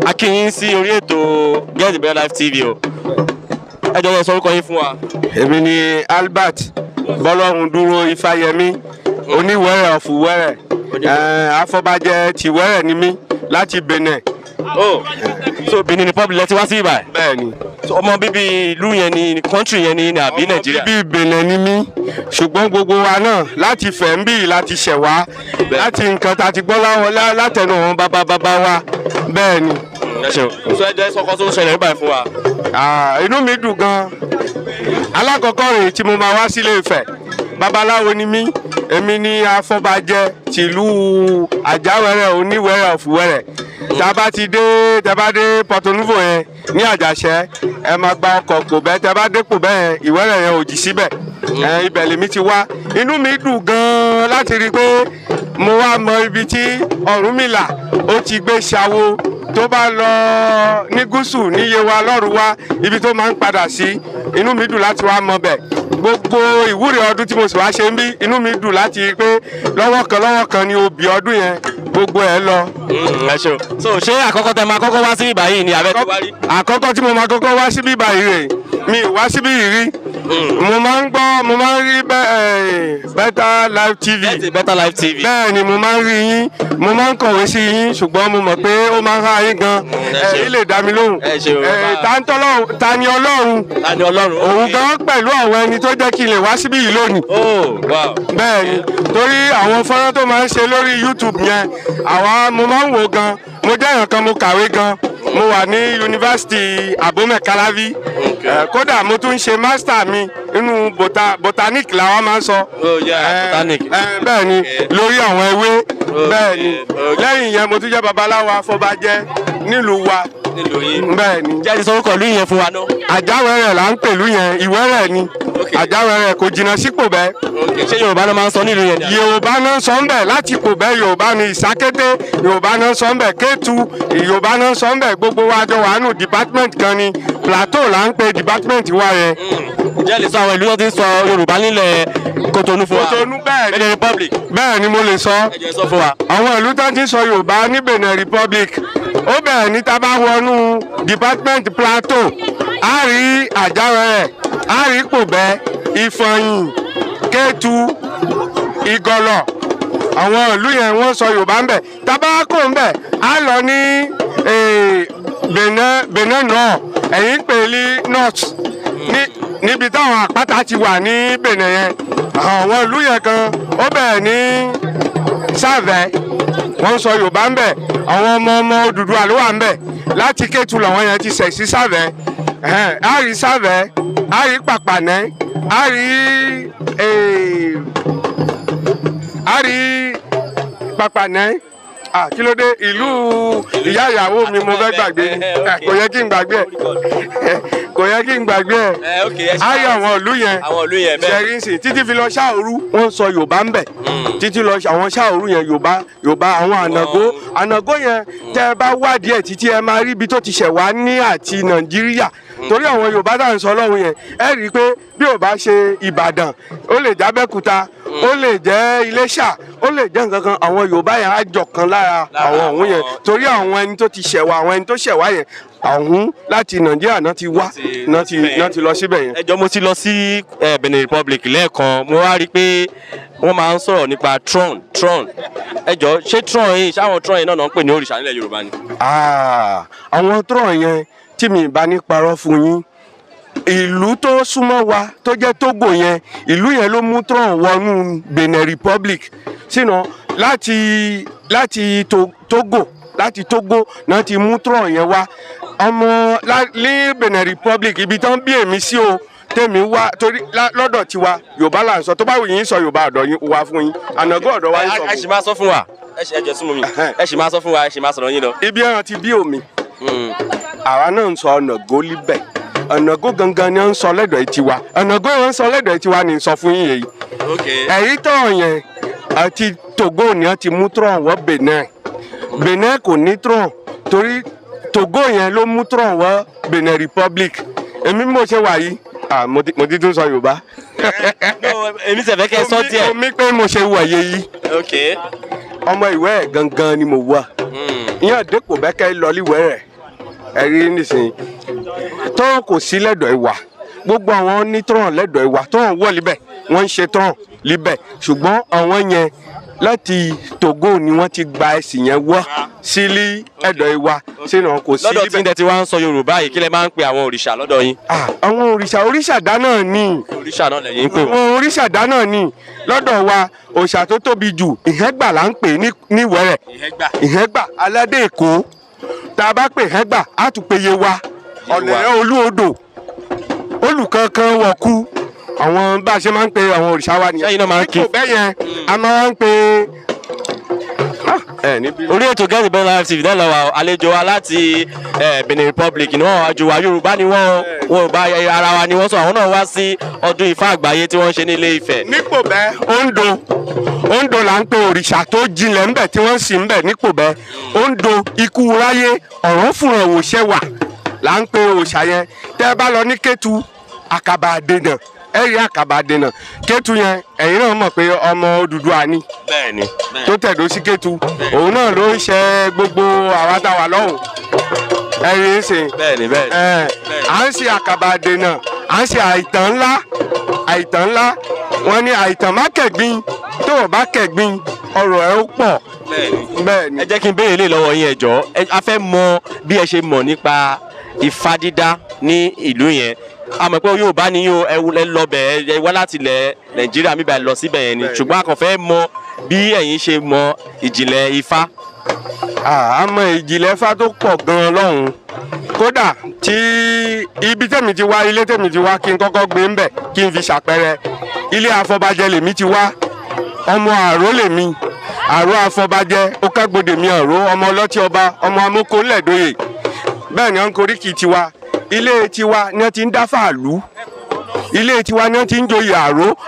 a kí yín sí orí ètò Get the Better Life TV o. Ẹ jọ̀wọ́ sọ orúkọ yín fún wa. Èmi ni Albert Bọ́lọ́rundúró Ifáyẹmí oníwẹ̀rẹ̀ ọ̀fùwẹ̀rẹ̀ afọbajẹ tìwẹ̀rẹ̀ ni mí láti Benin. Oh, so Benin Republic lẹ ti wá sí ibà. Bẹ́ẹ̀ni. So ọmọ bíbí ìlú yẹn ni country yẹn ni àbí Nàìjíríà? Ọmọ bíbí Benin ni mí ṣùgbọ́n gbogbo wa náà láti fẹ̀ ń bì láti ṣẹ̀ wá láti nǹkan tá a ti gbọ́ látẹnu àwọn bàbá wa. Bẹ́ẹ̀ni. Ẹ ṣeun. So ẹ jẹ́ sọ́kọ́ tó ń ṣẹlẹ̀ nígbà fún wa. Inú mi dùn gan-an. Alákọ̀ọ́kọ́ rèé tí mo máa wá sílé Ifẹ̀. Babaláwo ni mí, èmi ni afọbajẹ tìlú Àjáwẹ̀rẹ̀ oníwẹ̀rẹ̀ ọ̀fùwẹ̀rẹ̀. Tá bá dé Porto Novo yẹn ní Àjàṣẹ́, ẹ máa gba ọkọ̀ Pòbẹ́, tá bá dé Pòbẹ́ yẹn Ìwẹ̀rẹ̀ yẹn ò jì síbẹ̀. Ibẹ̀ lèmi ti wá. Inú mi dùn gan-an láti rí i pé mo wá mọ ibi tí Ọ̀rúnmìlà ó ti gbé ṣàwo tó bá lọ ní gúúsù ní Yewa lọ́rùwá ibi tó máa ń padà sí. Inú mi dùn láti wá mọ bẹ̀. Gbogbo ìwúre ọdún tí mo sì wá ṣe ń bí inú mi dùn láti rí i pé lọ́wọ́ kan ni obì ọdún yẹn gbogbo ẹ̀ lọ. Ẹ ṣeun. So ṣé àkọ́kọ́ tẹ máa kọ́kọ́ wá sí ibà yìí ni àbẹ́ tí wá rí? Àkọ́kọ́ tí mo máa kọ́kọ́ wá síbí ibà yìí rè mi wá síbí yìí rí. Mo máa ń rí Better Life TV. Better Life TV. Bẹ́ẹ̀ ni mo máa ń rí yín, mo máa ń kọ̀wé sí yín ṣùgbọ́n mo mọ̀ pé ó máa ń há yín gan. Ilé dá mi lóhùn. Ta ni Ọlọ́run? Ta ni Ọlọ́run? Òun gan pẹ̀lú àwọn ẹni tó jẹ́ kí n lè wá síbí yìí lónìí. Oh, wow. Bẹ́ẹ̀ ni torí àwọn fọ́nrán tó máa ń ṣe lórí YouTube yẹn mo máa ń wò gan. Mo jẹ́ èèyàn kan mo kàwé gan. Mo wà ní yunifásitì Abome Kalavi. Kódà mo tún ń ṣe master mi nínú botanic làwọn máa ń sọ. Oh yeah, botanic. Bẹ́ẹ̀ ni lórí àwọn ewé. Bẹ́ẹ̀ ni lẹ́yìn yẹn mo tún jẹ́ babaláwo afọbajẹ nílùú wa. Bẹ́ẹ̀ ni. Jẹ́ ìsọ orúkọ ìlú yẹn fún wa náà. Àjáwẹ̀rẹ̀ là ń pèlú yẹn Ìwẹ̀rẹ̀ ni. Àjáwẹ̀rẹ̀ kò jìnnà sí Pòbẹ́. Ṣé Yorùbá náà máa ń sọ nílùú yẹn? Yorùbá náà sọ ń bẹ̀ láti Pòbẹ́ Yorùbá ni Ìsákété Yorùbá náà sọ ń bẹ̀ Kétu Yorùbá náà sọ ń bẹ̀ gbogbo wa jọ wà nù department kan ni Plateau là ń pe department wa yẹn. Ǹjẹ́ lè sọ àwọn ìlú tó ti ń sọ Yorùbá nílẹ̀ Cotonou fún wa? Cotonou bẹ́ẹ̀ ni Benin Republic. Bẹ́ẹ̀ ni mo lè sọ. Ẹ jẹ́ sọ fún wa. Àwọn ìlú tó ti ń sọ Yorùbá ní Benin Republic ó bẹ̀rẹ̀ ní tá bá wọnú department Plateau a rí Àjáwẹ̀rẹ̀ a rí Pòbẹ́ Ìfọ̀yín Kétu Ìgọ̀lọ̀ àwọn ìlú yẹn wọ́n sọ Yorùbá ń bẹ̀ tá bá kó ń bẹ̀ a lọ ní Benin North ẹ̀yìn pèlí North níbi táwọn àpáta ti wà ní Benin yẹn àwọn ìlú yẹn kan ó bẹ̀rẹ̀ ní Sàvẹ́ wọ́n sọ Yorùbá ń bẹ̀ àwọn ọmọ Odùduwà ló wà ń bẹ̀ láti Kétu làwọn yẹn ti ṣẹ̀ sí Sàvẹ́ a rí Sàvẹ́ a rí Pàpànẹ́ a rí Pàpànẹ́ kí ló dé ìlú ìyá ìyàwó mi mo fẹ́ gbàgbé kò yẹ kí n gbàgbé ẹ̀ a rí àwọn ìlú yẹn ṣẹ̀rínsì títí fi lọ Ṣáòrú wọ́n sọ Yorùbá ń bẹ̀ títí lọ àwọn Ṣáòrú yẹn Yorùbá àwọn ànàgó yẹn tẹ́ ẹ bá wádìí ẹ̀ títí ẹ máa rí ibi tó ti ṣẹ̀ wá ní àti Nàìjíríà torí àwọn Yorùbá tá à ń sọ lọ́hùn yẹn ẹ rí i pé bí ò bá ṣe Ìbàdàn ó lè jẹ́ Abẹ́òkúta ó lè jẹ́ Iléṣà ó lè jẹ́ nǹkan kan àwọn Yorùbá yẹn á jọ̀kan lára àwọn ọ̀hún yẹn torí àwọn ẹni tó ti ṣẹ̀ wá àwọn ẹni tó ṣẹ̀ wá yẹn ọ̀hún láti Nàìjíríà náà ti wá náà ti lọ síbẹ̀ yẹn. Ẹ jọ̀ọ́ mo ti lọ sí Benin Republic lẹ́ẹ̀kan mo wá rí i pé wọ́n máa ń sọ̀rọ̀ nípa Tron ẹ jọ̀ọ́ ṣé Tron yìí ṣáwọn Tron yìí náà ń pè ní òrìṣà nílẹ̀ Yorùbá ni. àwọn Tron yẹn tí mi bá ní parọ́ fún yín ìlú tó súnmọ́ wa tó jẹ́ Togo yẹn ìlú yẹn ló mú Tron wọnú Benin Republic sínú láti Togo náà ti mú Tron yẹn wá ọmọ ní Benin Republic ibi tán bí èmi sí o tèmi wá torí lọ́dọ̀ tiwa Yorùbá là ń sọ tó bá wù yín sọ Yorùbá ọ̀dọ̀ yín wá fún yín ànàgó ọ̀dọ̀ wa yín sọ fún yín. ẹ sì máa sọ fún wa ẹ jẹ́ súnmọ́ mi ẹ sì máa sọ fún wa ẹ sì máa sọ̀rọ̀ yín lọ. ibi ẹran ti bí omi àwa náà ń sọ ọ̀nàgó líbẹ̀ ọ̀nàgó gangan ni ó ń sọ lẹ́dọ̀ tiwa ọ̀nàgó yẹn ń sọ lẹ́dọ̀ tiwa ni ń sọ fún yín èyí. èyí tó yẹn àti Togo ni wọ́n ti mú Tron wọ Benin kò ní Tron torí Togo yẹn ló mú Tron wọ Benin Republic èmi mo ṣe wà yìí mo ti tún sọ Yorùbá. èmi sẹ̀fẹ̀ kẹ́ sọ díẹ̀. omi pé mo ṣe wà yé yìí. ọmọ Ìwẹ̀rẹ̀ gangan ni mo wà. ìyẹn dépò bẹ́kẹ́ lọ́líwẹ̀rẹ̀ ẹ̀rí nísìnyí tọ́rọ̀ kò sí lẹ́dọ̀ ìwà gbogbo àwọn ní tọ́rọ̀ lẹ́dọ̀ ìwà tọ́rọ̀ wọ̀ líbẹ̀ wọ́n ń ṣe tọ́rọ̀ líbẹ̀ ṣùgbọ́n àwọn yẹn láti Togo ni wọ́n ti gba ẹ̀sìn yẹn wá sílí ẹ̀dọ̀ ìwà sínú kò sí líbẹ̀. lọ́dọ̀ tí ń tẹ́ ti wá ń sọ Yorùbá yìí kí lẹ máa ń pe àwọn òrìṣà lọ́dọ̀ yín. àwọn òrìṣà dáná ni. òrìṣà náà lẹ́yìn ń pè wọ́n. àwọn òrìṣà dáná ni lọ́dọ̀ wa òòṣà tó tóbi jù ìhẹ́gbà là ń pè ní Ìwẹ̀rẹ̀. ìhẹ́gbà aládé Èkó tá a bá pè ìhẹ́gbà á tún péye wa ọ̀nà Olúodò olùkankan wọ̀kú àwọn bá a ṣe máa ń pe àwọn òrìṣà wa nìyẹn. sẹ́yìn náà máa ń kí. nípò bẹ́ẹ̀ yẹn a máa ń pe. orí ètò Get Better Life TV náà lọ́wọ́ àlejò wa láti Benin Republic ni wọ́n wájú wa Yorùbá ni wọ́n bá ara wa ni wọ́n sọ àwọn náà wá sí ọdún Ifá àgbáyé tí wọ́n ṣe ní Ilé Ifẹ̀. nípò bẹ́ẹ̀ Ondo là ń pe òrìṣà tó jinlẹ̀ ńbẹ̀ tí wọ́n sì ńbẹ̀ nípò bẹ́ẹ̀ Ondo ikú ráyé ọ̀rọ̀ fúnra òwòṣẹ́ wà là ń pe òòṣà yẹn tẹ́ ẹ bá lọ ní Kétu àkàbà àdènà ẹ̀rí àkàbà àdènà Kétu yẹn ẹ̀yin náà mọ̀ pé ọmọ Odùduwà ni bẹ́ẹ̀ni tó tẹ̀dó sí Kétu òun náà ló ń ṣe gbogbo àwa tá wà lọ́hùn ẹ̀rí ń sìn bẹ́ẹ̀ni à ń ṣe àkàbà àdènà à ń ṣe àìtàn ńlá wọ́n ní àìtàn má kẹ̀gbin tó o bá kẹ̀gbin ọ̀rọ̀ ẹ̀ ó pọ̀ bẹ́ẹ̀ni. ẹ jẹ́ kí n béèrè lè lọ́wọ́ yín ẹ jọ̀ọ́ a fẹ́ mọ bí ẹ ṣe mọ̀ nípa Ifá dídá ní ìlú yẹn a mọ̀ pé Yorùbá ni yóò ẹ lọ bẹ̀ ẹ wá láti ilẹ̀ Nàìjíríà mi bá lọ síbẹ̀ yẹn ni ṣùgbọ́n a kàn fẹ́ mọ bí ẹ̀yin ṣe mọ ìjìnlẹ̀ Ifá. a mọ ìjìnlẹ̀ Ifá tó pọ̀ gan-an lọ́hùn-ún kódà tí ibi tẹ̀mí ti wá ilé tẹ̀mí ti wá kí n kọ́kọ́ gbé ń bẹ̀ kí n fi ṣàpẹẹrẹ ilé Afọbajẹ lèmi ti wá ọmọ Àró lèmi Àró Afọbajẹ ó kágbódè mi Àró ọmọ ọlọ́tí ọba ọmọ amókò ńlẹ̀dọ́yè bẹ́ẹ̀ ni ọ̀nkóríkì tiwa ilé tiwa ni wọ́n ti ń dá fàálù ilé tiwa ni wọ́n ti ń joyè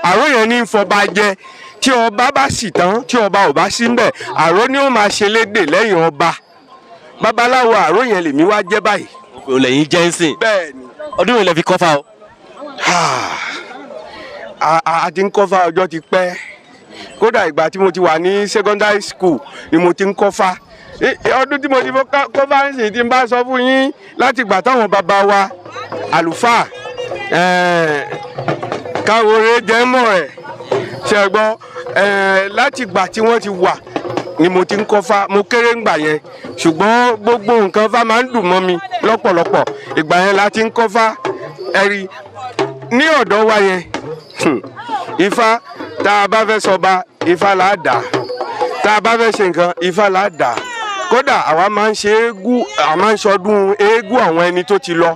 Àró yẹn ní Fọbajẹ tí ọba bá sì tán tí ọba ò bá sí ń bẹ̀ Àró ni ó máa ṣe lédè lẹ́yìn ọba babaláwo Àró yẹn lèmi wá jẹ́ báyìí. òun lẹ́yìn jẹ́nsìn. bẹ́ẹ̀ni. ọdún wo lẹ fi kọ́fà o. a ti ń kọ́fà ọjọ́ ti pẹ́ kódà ìgbà tí mo ti wà ní secondary school ni mo ti ń kọ́fà ọdún tí mo ti kọ́fà ń sìn tí n bá sọ fún yín láti ìgbà táwọn bàbá wa àlùfáà Káwòrè jẹ́mọ̀ rẹ̀ ṣe gbọ́ láti ìgbà tí wọ́n ti wà ni mo ti ń kọ́fà mo kéré ńgbà yẹn ṣùgbọ́n gbogbo nǹkan fá máa ń dùn mọ́ mi lọ́pọ̀lọpọ̀ ìgbà yẹn la ti ń kọ́fà ẹ̀rí ní ọ̀dọ̀ wa yẹn Ifá tá a bá fẹ́ sọba Ifá là á dà tá a bá fẹ́ ṣe nǹkan Ifá là á dà kódà àwa máa ń ṣe eégún a máa ń ṣọdún eégún àwọn ẹni tó ti lọ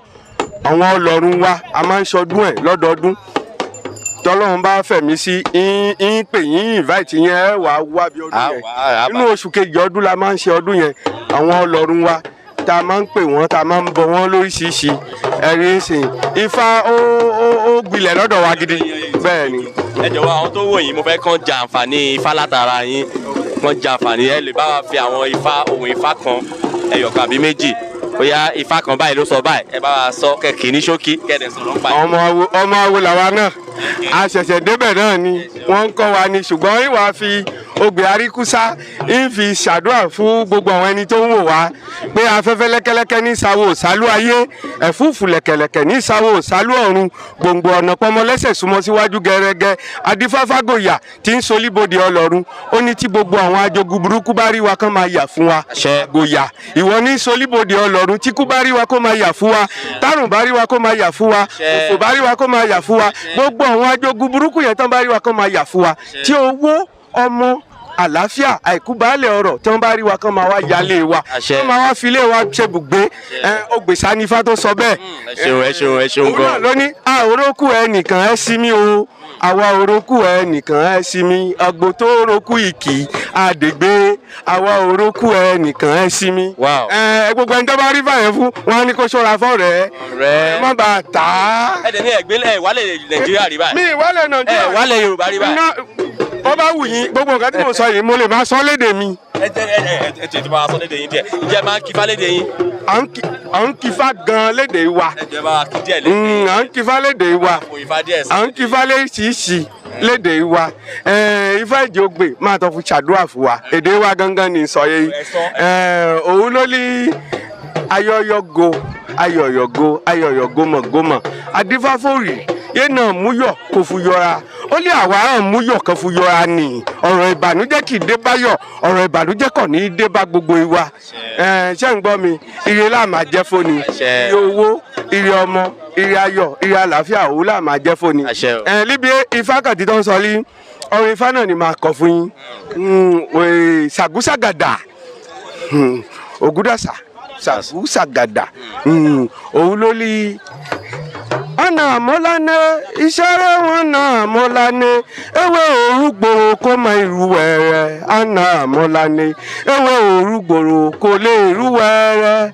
àwọn ọlọ́run wa a máa ń ṣọdún ẹ̀ lọ́dọọdún tọ́lọ́run bá fẹ̀mí sí ń pè yín invite yẹn ẹ wàá wá bí ọdún yẹn nínú oṣù kejì ọdún la máa ń ṣe ọdún yẹn àwọn ọlọ́run wa tá a máa ń pè wọ́n tá a máa ń bọ wọ́n lóríṣiríṣi ẹ̀rí ìsìn Ifá ó gbilẹ̀ lọ́dọ̀ wa gidi bẹ́ẹ̀ ni. ẹ jọ̀wọ́ àwọn tó wò yín mo fẹ́ kàn jẹ àǹfààní Ifá látara yín kàn jẹ àǹfààní ẹ lè bá wa fi àwọn Ifá ohun Ifá kan ẹyọ̀kan àbí méjì bóyá Ifá kan báyìí ló sọ báyìí ẹ bá wa sọ kẹkì ní ṣókí kẹdẹ sọ̀rọ̀ pa. ọmọ awo làwa náà a ṣẹ̀ṣẹ̀ débẹ̀ náà ni wọ́n ń kọ́ wa ni ṣùgbọ́n ìwà fi ogbè àríkúsá ń fi ṣàdúrà fún gbogbo àwọn ẹni tó ń wò wá pé afẹ́fẹ́ lẹ́kẹ́lẹ́kẹ́ ní ìsàwọ̀ òsálú ayé ẹ̀fúùfù lẹ̀kẹ̀lẹ̀kẹ̀ ní ìsàwọ̀ òsálú ọ̀run gbòǹgbò ọ̀nà pọ́nmọ lẹ́sẹ̀ súnmọ́ síwájú gẹ́rẹ́gẹ́ adífáfágòyà tí ń solíbodè ọlọ́run ó ní tí gbogbo àwọn ajogun burúkú bá rí wa kán máa yà fún wa gòyà ìwọ ní solíbodè ọlọ́run tí kú bá rí wa kó máa yà fún wa tárùn bá rí wa kó máa yà fún wa òfò bá rí wa kó máa yà fún wa gbogbo àwọn ajogun burúkú yẹn tán bá rí wa kó máa yà fún wa tí owó ọmọ àlàáfíà àìkú baálẹ̀ ọ̀rọ̀ tí wọ́n bá rí wa kán máa wá yálé wa kán máa wá filé wa ṣebùgbé ògbèsà ní Ifá tó sọ bẹ́ẹ̀. ẹ ṣeun gan. òun náà ló ní àwòrókù ẹnìkan ẹ sí mi o àwa òrókù ẹnìkan ẹ sí mi àgbò tó rókù ìkì àdègbé àwa òrókù ẹnìkan ẹ sí mi. gbogbo ẹni tó bá rí báyẹn fún wọn á ní kó ṣọ́ra fọ́rẹ́ ẹ má bàa tà á. ẹ dẹ̀ ní ẹ̀gbẹ́ ìwálẹ̀ Nàìjíríà rí báyìí. mi ìwálẹ̀ Nàìjíríà ìwálẹ̀ Yorùbá rí báyìí. ó bá wù yín gbogbo nǹkan tí mo sọ yìí mo lè máa sọ lédè mi. ẹ tètè máa sọ lédè yín díẹ̀ ǹjẹ́ máa ń kífá lédè yín. à ń kífá gan lédè wa. ẹ jẹ́ bá wa kí díẹ̀ lédè. à ń kífá lédè wa. à ń kífá léṣiṣi lédè wa. Ifá Ìjògbè máa tọ́ fún ṣàdúrà fún wa èdè wa gangan ní sọ yìí. òun ló ní ayọyọgo ayọyọgo mọ̀gọ́mọ̀ adífáfórì yẹn náà múyọ̀ kò fúyọra ó lé àwa hàn múyọ̀ kan fúyọra ni ọ̀rọ̀ ìbànújẹ́ kì í dé báyọ̀ ọ̀rọ̀ ìbànújẹ́ kò ní í dé bá gbogbo wa ṣé ń gbọ́ mi ire là máa jẹ́ fóni ire owó ire ọmọ ire ayọ̀ ire àlàáfíà òun là máa jẹ́ fóni níbi ifá kàtí tó ń sọ lí ọ̀rọ̀ ifá náà ni màá kọ fún yín ṣàgúṣàgàdà ògúdàṣà ṣàgúṣàgàdà òun ló lí ọ̀nà àmọ́lánẹ́ ìṣẹ́rẹ́ wọn náà àmọ́lánẹ́ ewé òrùgbòrò kó mọ ìrúwẹ̀rẹ̀ ọ̀nà àmọ́lánẹ́ ewé òrùgbòrò kò lè rúwẹ̀rẹ̀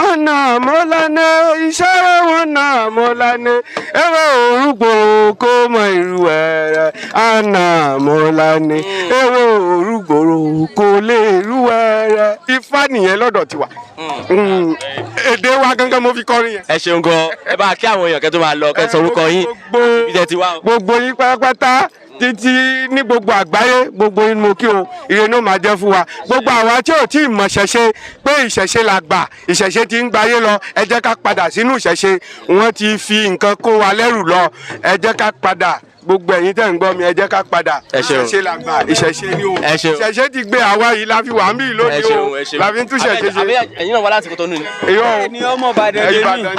ọ̀nà àmọ́lánẹ́ ìṣẹ́rẹ́ wọn náà àmọ́lánẹ́ ewé òrùgbòrò kó mọ ìrúwẹ̀rẹ̀ ọ̀nà àmọ́lánẹ́ ewé òrùgbòrò kò lè rúwẹ̀rẹ̀ ifá nìyẹn lọ́dọ̀ tiwa èdè wa gangan mo fi kọrin yẹn. ẹ ṣeun gan ẹ bá kí àwọn èèyàn kẹ́ tó máa lọ kẹ́ sọ orúkọ yín bí tẹ́ ti wá. gbogbo yín pátápátá títí ní gbogbo àgbáyé gbogbo yín mo kí o ire náà máa jẹ́ fún wa gbogbo àwa tí ò tí ì mọ̀ ṣẹ̀ṣe pé ìṣẹ̀ṣe la gbà ìṣẹ̀ṣe ti ń gbayé lọ ẹ jẹ́ ká padà sínú ìṣẹ̀ṣe wọ́n ti fi nǹkan kó wa lẹ́rù lọ ẹ jẹ́ ká padà gbogbo ẹ̀yin tẹ́ ń gbọ́ mi ẹ jẹ́ ká padà ìṣẹ̀ṣe la gbà ìṣẹ̀ṣe ni o ìṣẹ̀ṣe ti gbé àwa yìí la fi wà ń bí lónìí o la fi ń tún ṣẹ̀ṣe ṣe. ẹ̀yin náà wá láti Kòtónù ni. ẹni ọmọ Ìbàdàn lé ní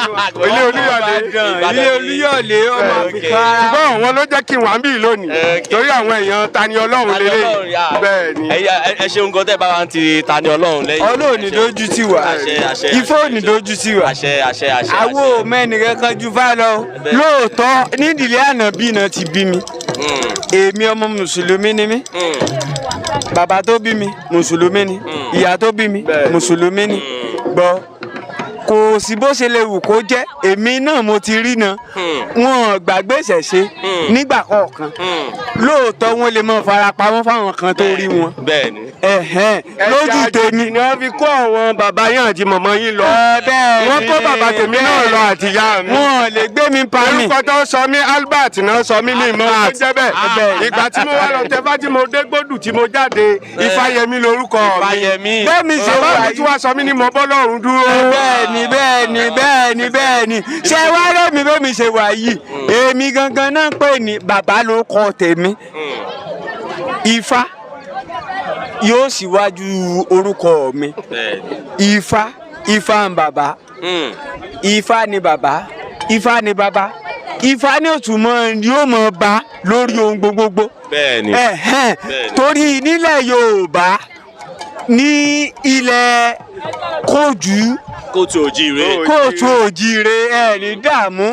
ilé Olúyọ̀lé ilé Olúyọ̀lé ọmọ Áfíríkà. ṣùgbọ́n wọn ló jẹ́ kí n wà ń bí lónìí torí àwọn èèyàn Tani Ọlọ́run lélẹ̀ bẹ́ẹ̀ ni. ẹ ṣeun gan tẹ́ bá wa ti Tani Ọlọ́run lẹ́yìn. Ọlọ́run ní dojú tì wá Ifá ò ní dojú tì wá àwo mẹ́nìkan kan ju fá lọ lóòótọ́ nídìílé Ànábì náà ti bí mi èmi ọmọ mùsùlùmí ni mí bàbá tó bí mi mùsùlùmí ni ìyá tó bí mi mùsùlùmí ni gbọ́ kò sí bó ṣe lè wù kó jẹ́ èmi náà mo ti rí náà wọn gbàgbé ìṣẹ̀ṣe nígbà kọ̀ọ̀kan lóòótọ́ wọn lè mọ farapamọ́ fáwọn kan tó rí wọn lójú tèmi ni wọ́n fi kó àwọn bàbá yín àti mọ̀mọ́ yín lọ wọ́n kó bàbá tèmi náà lọ àti ìyá mi wọn lè gbé mi pa mi. orúkọ tó sọ mí Albert náà sọ mí ní ìmọ̀ tó jẹ́ bẹ́ẹ̀ ìgbà tí mo wá lọ tẹ́fá tí mo dé gbódù tí mo jáde Ifáyẹmí lorúkọ mi bẹ́ẹ̀ mi ṣe wà yìí tí wàá sọ mí ní mo bọ́ lọ́rùn dúró. bẹ́ẹ̀ni ṣé wá rẹ́ mi bẹ́ẹ̀ mi ṣe wà yìí èmi gangan náà pè ní bàbá ló kọ tèmi Ifá yóò síwájú orúkọ mi Ifá ń bàbá Ifá ni bàbá Ifá ni bàbá Ifá ni òtúmọ̀ yóò mọ̀ bá lórí ohun gbogbogbò torí nílẹ̀ Yorùbá ní ilẹ̀ kóòtù òjìire ẹ ní dààmú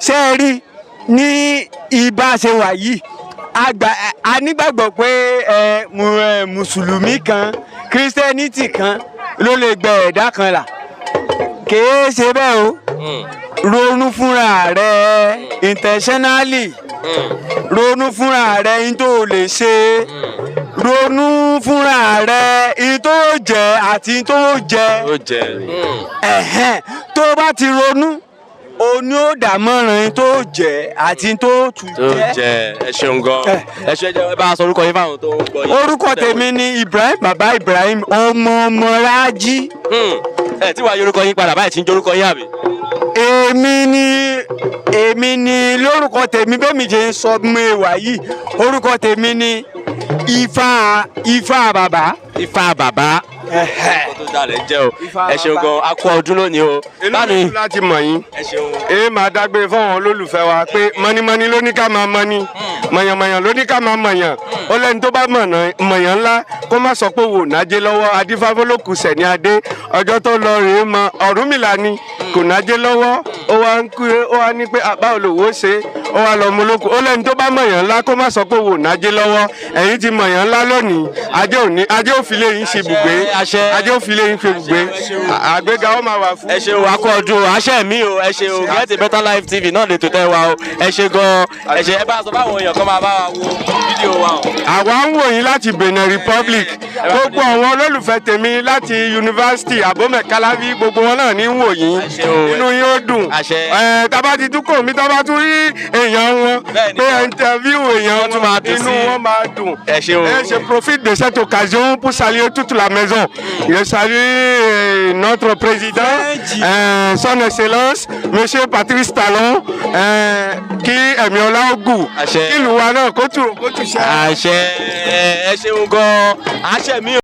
ṣe é rí ní ibà ṣe wà yìí a nígbàgbọ́ pé mùsùlùmí kan kírísítẹ́nìtì kan ló lè gbẹ ẹ̀dá kan là kìí ṣe bẹ́ẹ̀ o ronú fúnra rẹ intentionally ronú fúnra rẹ in tó lè ṣe ronú fúnra rẹ in tó jẹ àti in tó jẹ tó bá ti ronú o ní ó dàmọ́ràn in tó jẹ àti in tó tù jẹ. ẹ ṣeun gan ẹ ṣe ẹ bá a sọ orúkọ yín fáwọn tó ń gbọ́ yín. orúkọ tèmi ni Ibrahim baba Ibrahim ọmọ Rájí. ẹ tí wàá yorùkọ yín padà báyìí tí ń jorúkọ yín àbí. èmi ni lórúkọ tèmi bẹ́ẹ̀ mi ṣe ń sọ mú ẹwà yìí orúkọ tèmi ni Ifá bàbá. Ifá bàbá tó dalẹ̀ jẹ́ o ẹ ṣeun gan a kú ọdún lónìí o. inú mi láti mọ̀ yín máa dágbére fáwọn olólùfẹ́ wa pé mọ́nímọ́ní ló ní ká máa mọ́ní mọ̀yànmọ̀yàn ló ní ká máa mọ̀yàn ó lẹ́ni tó bá mọ̀yàn ńlá kó má sọ pé wò nájé lọ́wọ́ adífáfólókù sẹ̀ní adé ọjọ́ tó lọ rèé mọ Ọ̀rúnmìlà ni kò nájé lọ́wọ́ ó wá ní pé báwo lòwó ṣe ó wá lọ mú lóko ó lẹ́ni tó bá mọ̀yàn ńlá kó má sọ pé wò nájé lọ́wọ́ ẹ̀yin ti mọ̀yàn ńlá lónìí ajé òfìlẹ̀ yín ṣe bùgbé ajé òfìlẹ̀ yín ṣe bùgbé àgbéga ó máa wà fún. ẹ ṣeun akọ ọdún àṣẹ mi o ẹ ṣeun Get a Better Life TV náà lè tó tẹ wa o ẹ ṣe gan ẹ ṣe ẹ bá sọ fáwọn èèyàn kan máa bá wa wo fídíò wa o. àwa ń wò yín láti Benin Republic gbogbo àwọn olólùfẹ́ tèmi láti yunifásitì Abomey-Calavi gbogbo wọn náà ní wò yín inú yín ó dùn tábà ti tún kò mí tábà tún rí èèyàn wọn pé interview èèyàn wọn inú wọn máa dùn. ẹ ṣeun je profite de cette occasion pour saluer toute la maison je salue notre président, son excellence, monsieur Patrice Talon, kí ẹ̀mí ọlá ogun, kí ìlú wa náà kó tù sí. àṣẹ ẹ ṣeun gan-an àṣẹ mi.